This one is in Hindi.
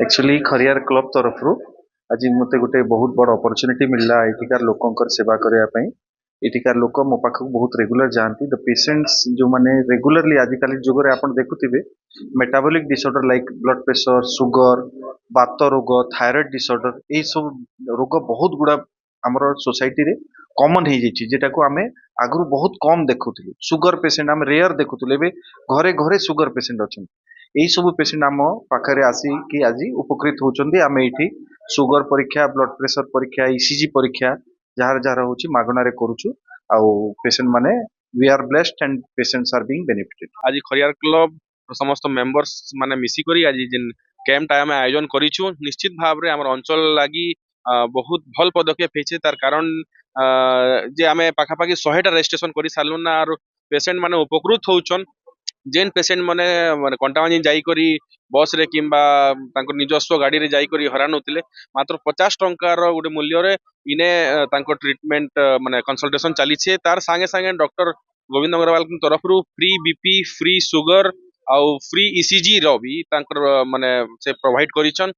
एक्चुअली खरियार क्लब तरफ आज मते गोटे बहुत बड़ अपॉर्चुनिटी मिलला एଠିकार लोकंकर सेवा करने ପାଇଁ। एଠିकार लोक मो पाखक बहुत रेगुलर जाती द पेशेंट्स जो माने रेगुलरली आजिकल जुगरे आपण देखुथिबे metabolic disorder like blood pressure sugar बात रोग थायराइड डिसऑर्डर ए सब रोग बहुत गुड़ा हमर सोसाइटी रे कॉमन हो जाइए जेटा को आमे आगु बहुत कम देखुथिलु सुगर पेशेंट आम रेयर देखुथिलु एबे घरे घरे सुगर पेशेंट अच्छा यही सब पेशेंट आम पाखे आसिकी आज उपकृत होती आम ये सुगर परीक्षा ब्लड प्रेशर परीक्षा ईसीजी परीक्षा जार जार हूँ मागणार करुचु आउ पेशेंट माने we are blessed and patients are being benefited. आज खरियार क्लब समस्त मेंबर्स माने मिसिकरी आज जिन कैंप आम आयोजन करिछु निश्चित भाव रे हमर अंचल लागी बहुत भल पदक्षेप हेचे तार कारण जे आमे पाखापाखि 100टा रजिस्ट्रेशन करि सारलु ना आर पेशेंट माने उपकृत होउछन जेन पेशेंट माने कंटावानी जाई करी बस रे किंबा तांको निजस्व गाड़ी रे जाई करी हरान होतिले मात्र 50 टंकार गोटे मूल्य रे इने तांको ट्रीटमेंट माने कंसल्टेशन चली छे तार संगे संगे डॉक्टर गोविंद अग्रवाल की तरफ रु फ्री बीपी फ्री सुगर आउ फ्री ईसीजी रो भी तांकर माने से प्रोवाइड करिछन।